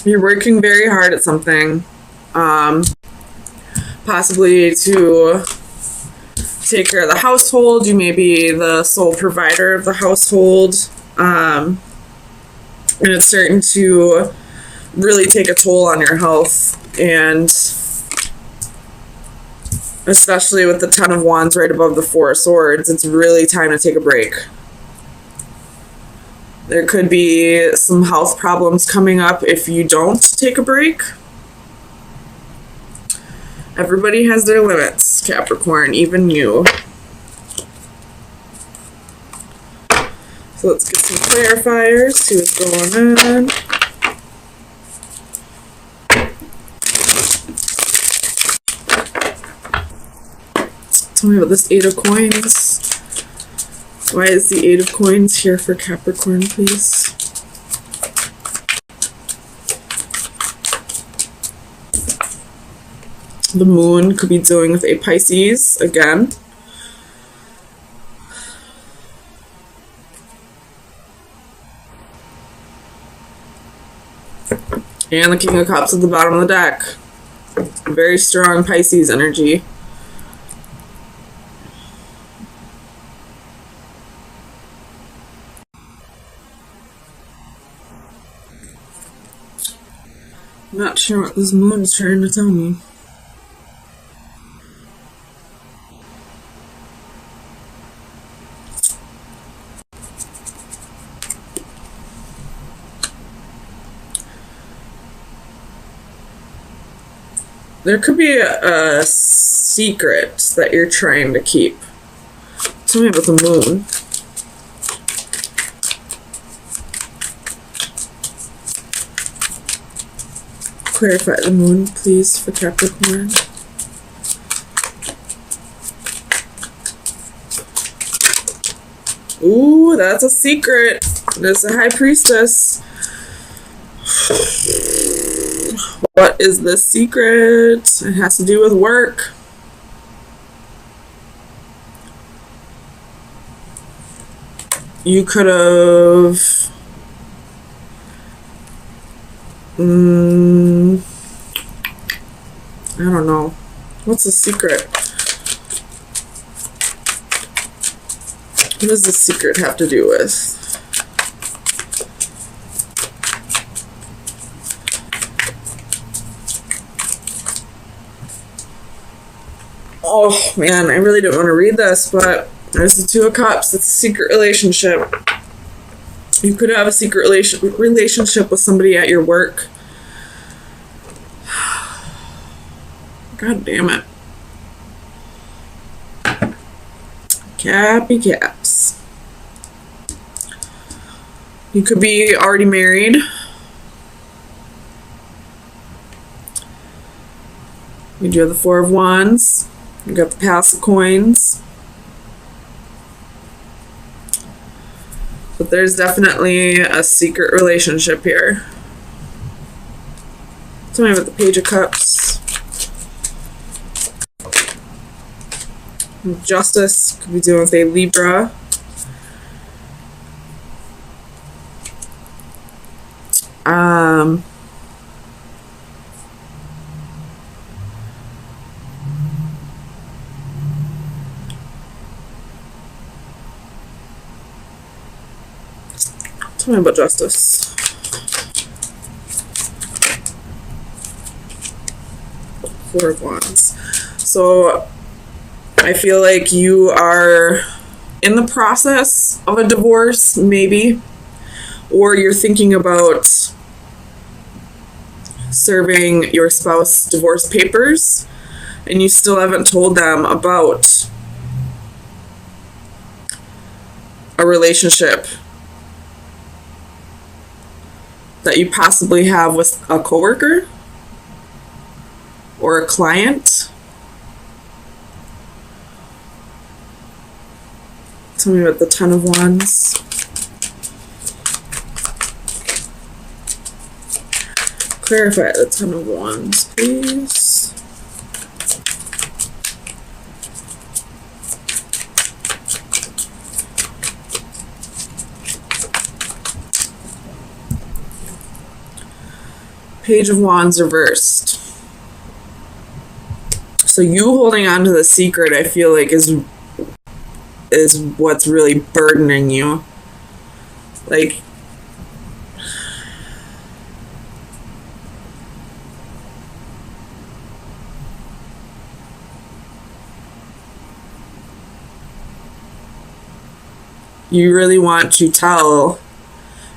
You're working very hard at something, possibly to take care of the household. You may be the sole provider of the household, and it's starting to really take a toll on your health, and especially with the Ten of Wands right above the Four of Swords, it's really time to take a break. There could be some health problems coming up if you don't take a break. Everybody has their limits, Capricorn, even you. So let's get some clarifiers, see what's going on. Tell me about this Eight of Coins. Why is the Eight of Coins here for Capricorn, please? The Moon could be dealing with a Pisces again. And the King of Cups at the bottom of the deck. Very strong Pisces energy. I'm not sure what this moon is trying to tell me. There could be a secret that you're trying to keep. Tell me about the moon. Clarify the moon, please, for Capricorn. Ooh, that's a secret. There's a High Priestess. What is the secret? It has to do with work. You could have... I don't know. What's the secret? What does the secret have to do with? Oh man, I really don't want to read this, but there's the Two of Cups. It's a secret relationship. You could have a secret relationship with somebody at your work. God damn it. Cappy caps. You could be already married. You do have the Four of Wands. You got the Pass of Coins. But there's definitely a secret relationship here. Tell me about the Page of Cups. Justice could be dealing with a Libra. Tell me about Justice. Four of Wands. So I feel like you are in the process of a divorce, maybe, or you're thinking about serving your spouse divorce papers and you still haven't told them about a relationship that you possibly have with a coworker or a client. Tell me about the Ten of Wands. Clarify the Ten of Wands, please. Page of Wands reversed. So you holding on to the secret, I feel like, is what's really burdening you. Like, you really want to tell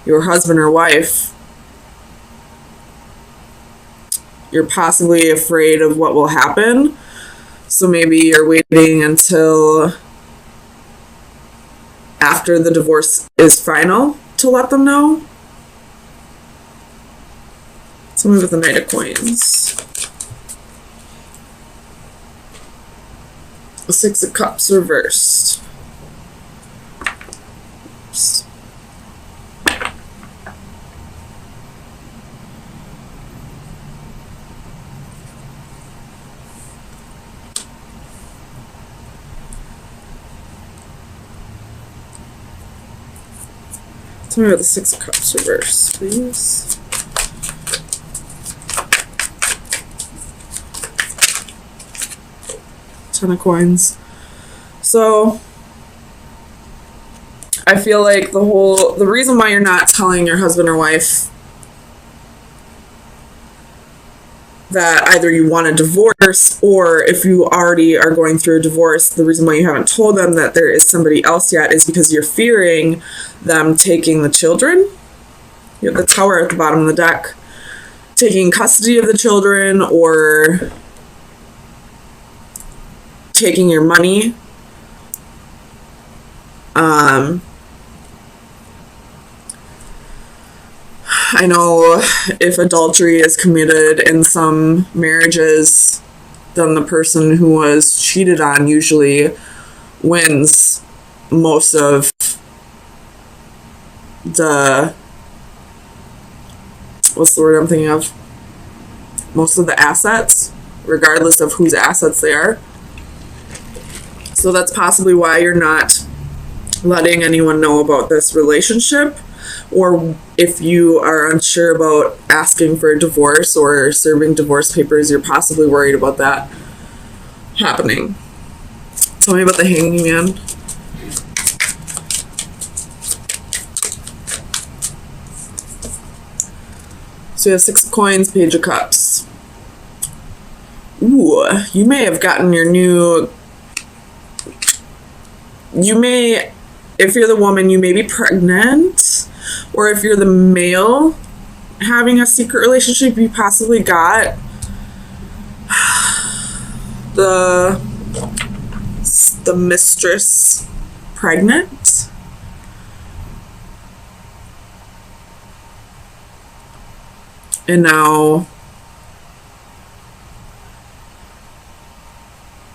your husband or wife. You're possibly afraid of what will happen. So maybe you're waiting until after the divorce is final to let them know. Tell me with the Knight of Coins. The Six of Cups reversed. Oops. Tell me about the Six of Cups reverse, please. Ten of Coins. So I feel like the reason why you're not telling your husband or wife that either you want a divorce, or if you already are going through a divorce, the reason why you haven't told them that there is somebody else yet is because you're fearing them taking the children. You have the Tower at the bottom of the deck. Taking custody of the children, or taking your money. I know if adultery is committed in some marriages, then the person who was cheated on usually wins most of the, what's the word I'm thinking of? Most of the assets, regardless of whose assets they are. So that's possibly why you're not letting anyone know about this relationship. Or if you are unsure about asking for a divorce or serving divorce papers, you're possibly worried about that happening. Tell me about the Hanging Man. So you have Six of Coins, Page of Cups. Ooh, you may have gotten your new... You may... If you're the woman, you may be pregnant. Or if you're the male having a secret relationship, you possibly got the mistress pregnant. And now,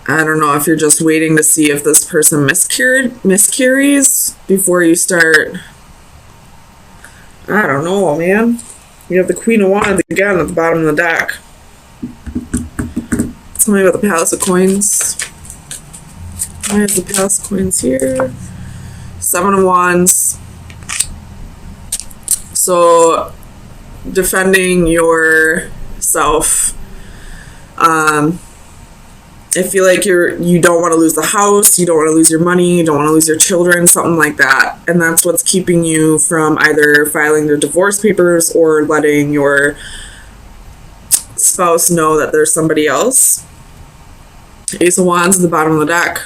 I don't know if you're just waiting to see if this person miscarries before you start. I don't know, man. You have the Queen of Wands again at the bottom of the deck. Tell me about the Palace of Coins. Why is the Palace of Coins here? Seven of Wands. So, defending yourself. I feel like you don't want to lose the house, you don't want to lose your money, you don't want to lose your children, something like that. And that's what's keeping you from either filing the divorce papers or letting your spouse know that there's somebody else. Ace of Wands at the bottom of the deck.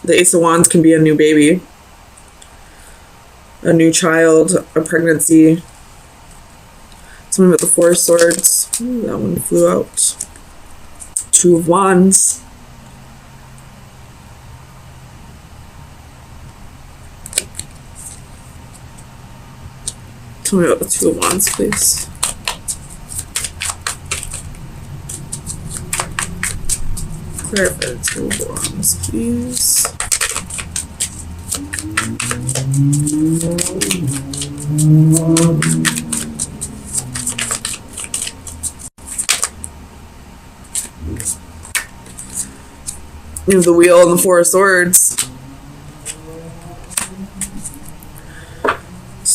The Ace of Wands can be a new baby, a new child, a pregnancy. Something with the Four of Swords. Ooh, that one flew out. Two of Wands. Tell me about the Two of Wands, please. Clarify the Two of Wands, please. You have the Wheel and the Four of Swords.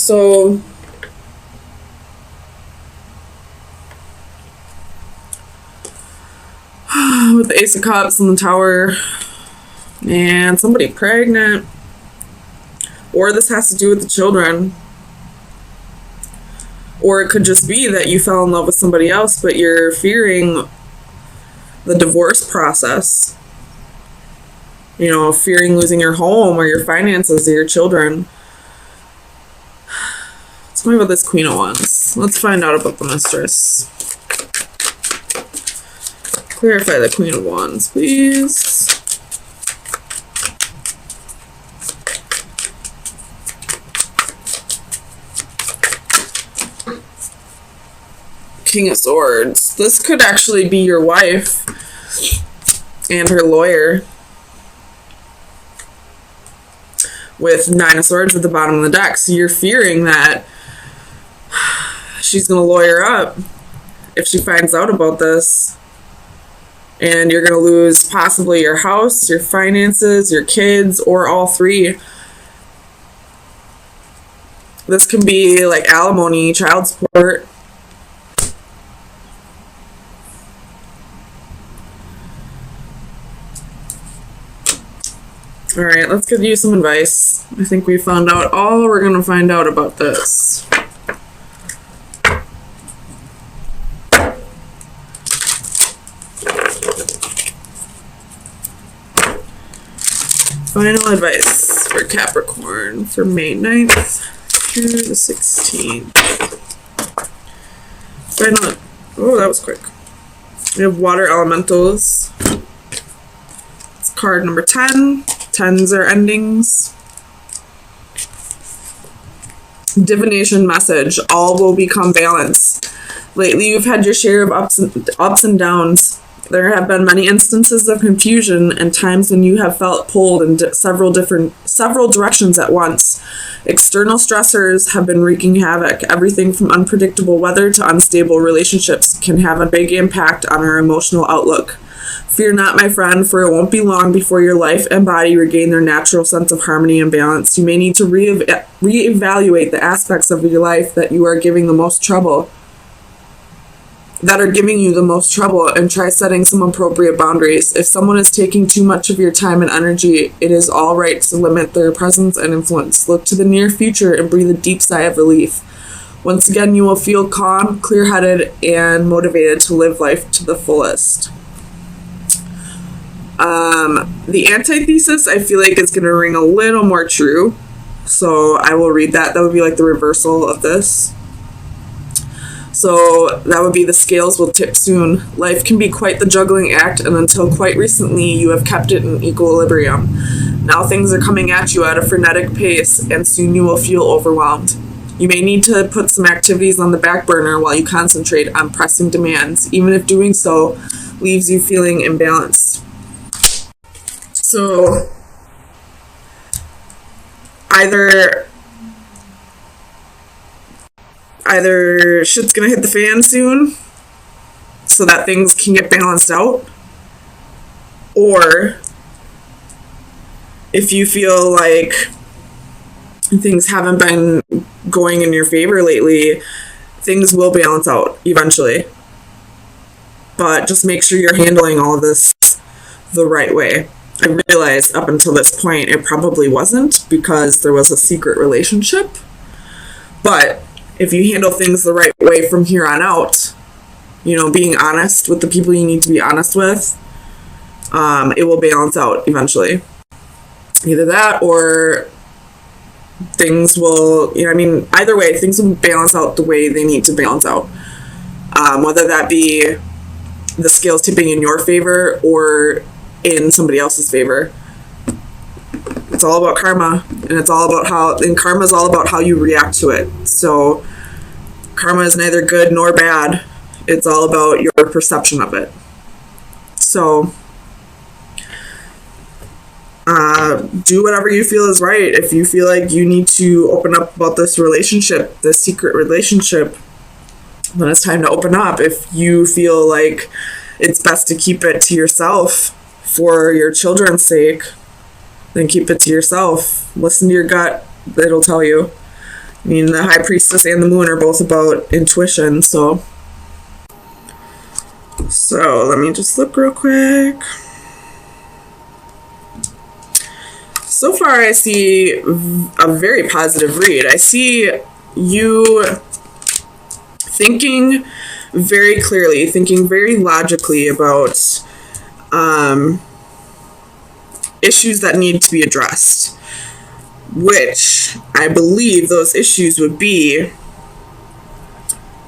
So with the Ace of Cups and the Tower, and somebody pregnant, or this has to do with the children, or it could just be that you fell in love with somebody else, but you're fearing the divorce process, you know, fearing losing your home or your finances or your children. Tell me about this Queen of Wands. Let's find out about the Mistress. Clarify the Queen of Wands, please. King of Swords. This could actually be your wife and her lawyer, with Nine of Swords at the bottom of the deck. So you're fearing that she's going to lawyer up if she finds out about this, and you're going to lose possibly your house, your finances, your kids, or all three. This can be like alimony, child support. All right, let's give you some advice. I think we found out all we're going to find out about this. Final advice for Capricorn for May 9th through the 16th. Final. Oh, that was quick. We have water elementals. It's card number 10. Tens are endings. Divination message. All will become balance. Lately, you've had your share of ups and downs. There have been many instances of confusion and times when you have felt pulled in several directions at once. External stressors have been wreaking havoc. Everything from unpredictable weather to unstable relationships can have a big impact on our emotional outlook. Fear not, my friend, for it won't be long before your life and body regain their natural sense of harmony and balance. You may need to reevaluate the aspects of your life that are giving you the most trouble, and try setting some appropriate boundaries. If someone is taking too much of your time and energy, it is all right to limit their presence and influence. Look to the near future and breathe a deep sigh of relief. Once again, you will feel calm, clear-headed, and motivated to live life to the fullest. The antithesis, I feel like, is going to ring a little more true. So I will read that. That would be like the reversal of this. So that would be the scales will tip soon. Life can be quite the juggling act, and until quite recently, you have kept it in equilibrium. Now things are coming at you at a frenetic pace, and soon you will feel overwhelmed. You may need to put some activities on the back burner while you concentrate on pressing demands, even if doing so leaves you feeling imbalanced. So either shit's gonna hit the fan soon so that things can get balanced out, or if you feel like things haven't been going in your favor lately, things will balance out eventually. But just make sure you're handling all of this the right way. I realized up until this point it probably wasn't, because there was a secret relationship. But if you handle things the right way from here on out, you know, being honest with the people you need to be honest with, it will balance out eventually. Either that, or things will, you know, I mean, either way, things will balance out the way they need to balance out. Whether that be the scales tipping in your favor or in somebody else's favor. It's all about karma, and it's all about karma is all about how you react to it. So karma is neither good nor bad. It's all about your perception of it. So do whatever you feel is right. If you feel like you need to open up about this relationship, this secret relationship, then it's time to open up. If you feel like it's best to keep it to yourself for your children's sake, then keep it to yourself. Listen to your gut. It'll tell you. I mean, the High Priestess and the Moon are both about intuition, so let me just look real quick. So far, I see a very positive read. I see you thinking very clearly, thinking very logically about issues that need to be addressed, which I believe those issues would be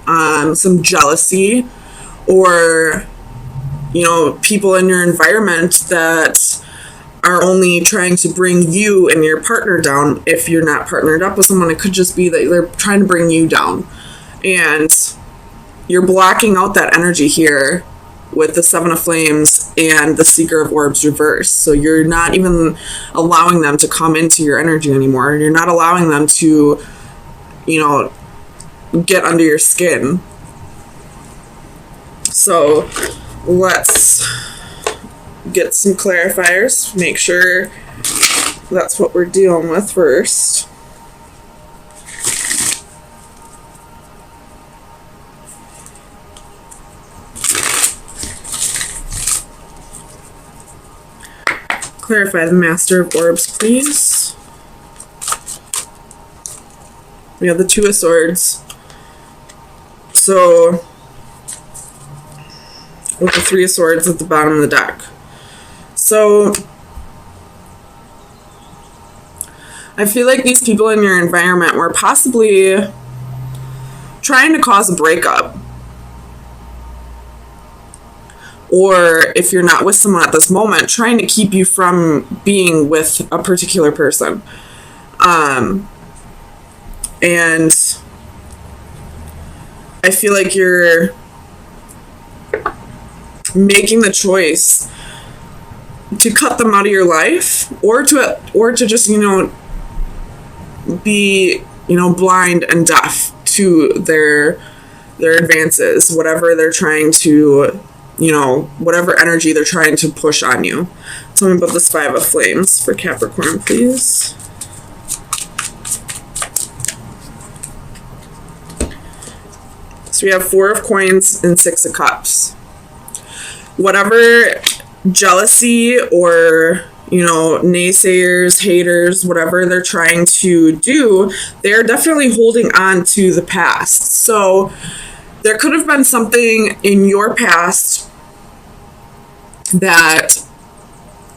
some jealousy, or, you know, people in your environment that are only trying to bring you and your partner down. If you're not partnered up with someone, it could just be that they're trying to bring you down. And you're blocking out that energy here with the Seven of Flames and the Seeker of Orbs reverse. So you're not even allowing them to come into your energy anymore. You're not allowing them to, you know, get under your skin. So let's get some clarifiers. Make sure that's what we're dealing with first. Clarify the Master of Orbs, please. We have the Two of Swords. So, with the Three of Swords at the bottom of the deck. So, I feel like these people in your environment were possibly trying to cause a breakup. Or if you're not with someone at this moment, trying to keep you from being with a particular person. And I feel like you're making the choice to cut them out of your life, or to just, you know, be, you know, blind and deaf to their advances, whatever they're trying to, you know, whatever energy they're trying to push on you. Tell me about this Five of Flames for Capricorn, please. So we have Four of Coins and Six of Cups. Whatever jealousy or, you know, naysayers, haters, whatever they're trying to do, they're definitely holding on to the past. So there could have been something in your past that,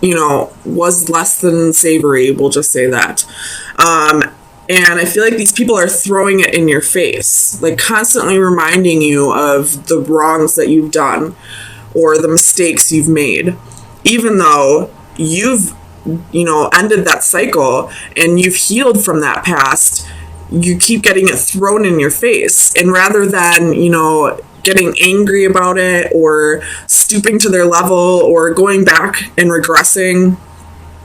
you know, was less than savory, we'll just say that. And I feel like these people are throwing it in your face, like constantly reminding you of the wrongs that you've done or the mistakes you've made, even though you've, you know, ended that cycle and you've healed from that past. You keep getting it thrown in your face, and rather than, you know, getting angry about it or stooping to their level or going back and regressing,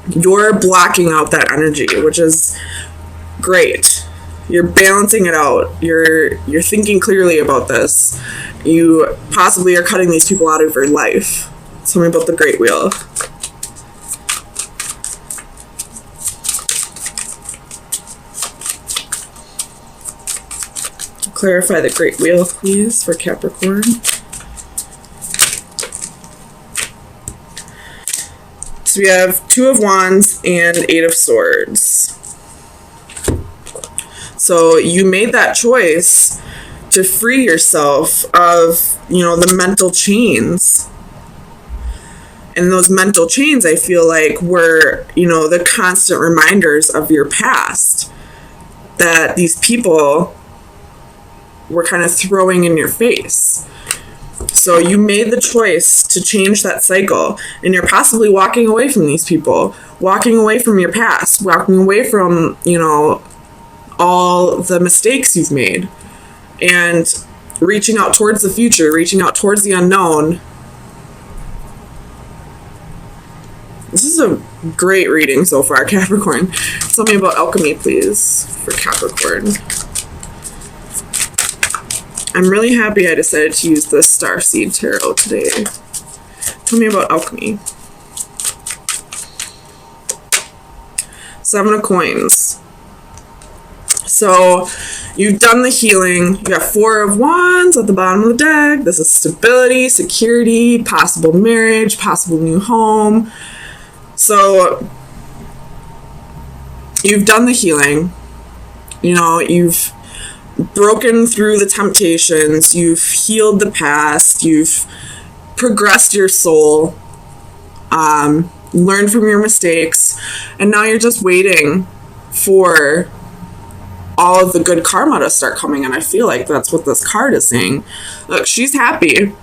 you're blocking out that energy, which is great. You're balancing it out. You're thinking clearly about this. You possibly are cutting these people out of your life. Tell me about the Great Wheel. Clarify the Great Wheel, please, for Capricorn. So we have Two of Wands and Eight of Swords. So you made that choice to free yourself of, you know, the mental chains. And those mental chains, I feel like, were, you know, the constant reminders of your past that these people were kind of throwing in your face. So you made the choice to change that cycle, and you're possibly walking away from these people, walking away from your past, walking away from, you know, all the mistakes you've made, and reaching out towards the future, reaching out towards the unknown. This is a great reading so far, Capricorn. Tell me about alchemy, please, for Capricorn. I'm really happy I decided to use the Starseed Tarot today. Tell me about alchemy. Seven of Coins. So you've done the healing. You got 4 of Wands at the bottom of the deck. This is stability, security, possible marriage, possible new home. So you've done the healing. You know, you've broken through the temptations. You've healed the past. You've progressed your soul. Learned from your mistakes. And now you're just waiting for all of the good karma to start coming in. I feel like that's what this card is saying. Look, she's happy.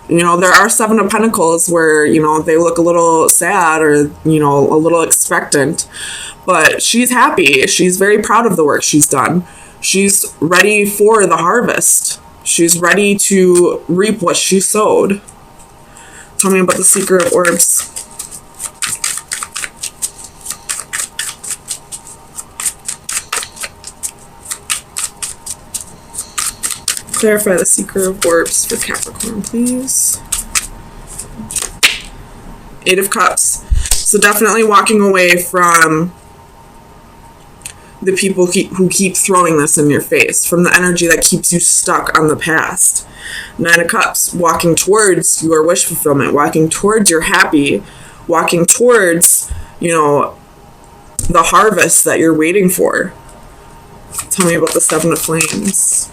You know, there are 7 of Pentacles where, you know, they look a little sad or, you know, a little expectant. But she's happy. She's very proud of the work she's done. She's ready for the harvest. She's ready to reap what she sowed. Tell me about the Seeker of Orbs. Clarify the Seeker of Orbs for Capricorn, please. 8 of Cups. So definitely walking away from the people who keep throwing this in your face, from the energy that keeps you stuck on the past. 9 of Cups. Walking towards your wish fulfillment, walking towards your happy, walking towards, you know, the harvest that you're waiting for. Tell me about the 7 of Flames.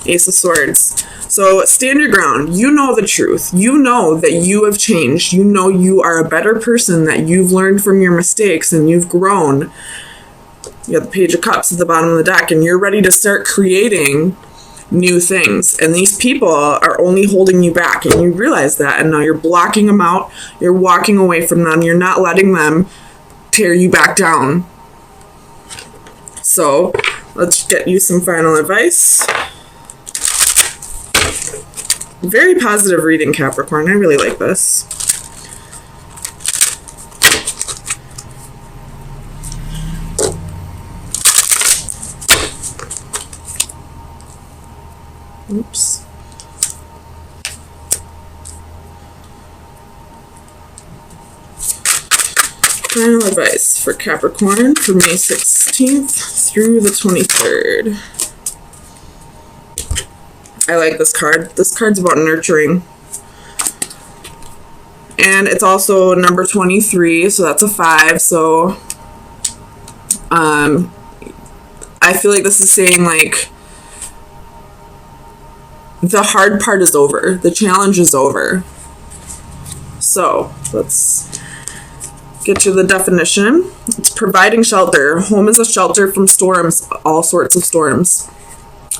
Ace of Swords. So stand your ground. You know the truth. You know that you have changed. You know you are a better person, that you've learned from your mistakes and you've grown. You got the Page of Cups at the bottom of the deck, and you're ready to start creating new things. And these people are only holding you back, and you realize that, and now you're blocking them out. You're walking away from them. You're not letting them tear you back down. So let's get you some final advice. Very positive reading, Capricorn. I really like this. Oops. Final advice for Capricorn for May 16th through the 23rd. I like this card. This card's about nurturing. And it's also number 23, so that's a 5. So I feel like this is saying, like, the hard part is over. The challenge is over. So let's get you the definition. It's providing shelter. Home is a shelter from storms, all sorts of storms.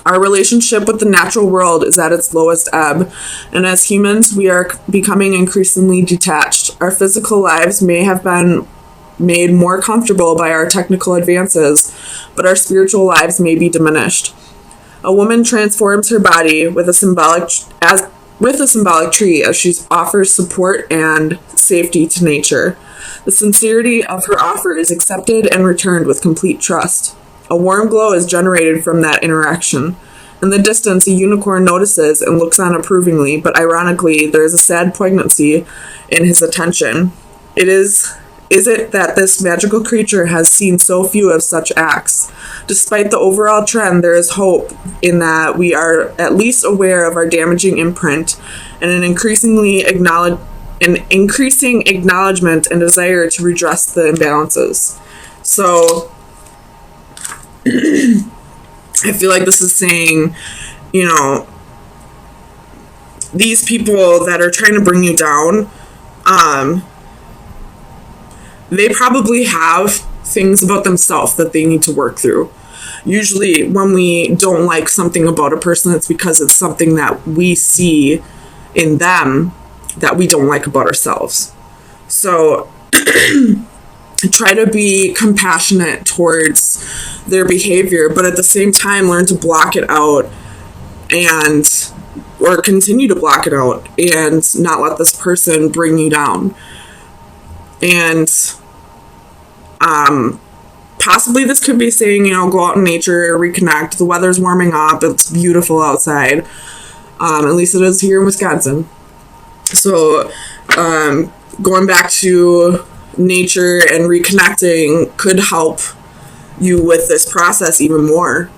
Our relationship with the natural world is at its lowest ebb, and as humans, we are becoming increasingly detached. Our physical lives may have been made more comfortable by our technical advances, but our spiritual lives may be diminished. A woman transforms her body with a symbolic tree as she offers support and safety to nature. The sincerity of her offer is accepted and returned with complete trust. A warm glow is generated from that interaction. In the distance, a unicorn notices and looks on approvingly, but ironically, there is a sad poignancy in his attention. Is it that this magical creature has seen so few of such acts? Despite the overall trend, there is hope in that we are at least aware of our damaging imprint and an increasing acknowledgement and desire to redress the imbalances. So I feel like this is saying, you know, these people that are trying to bring you down, they probably have things about themselves that they need to work through. Usually when we don't like something about a person, it's because it's something that we see in them that we don't like about ourselves. So try to be compassionate towards their behavior, but at the same time learn to block it out or continue to block it out and not let this person bring you down. And possibly this could be saying, you know, go out in nature, reconnect. The weather's warming up. It's beautiful outside. At least it is here in Wisconsin. So going back to nature and reconnecting could help you with this process even more.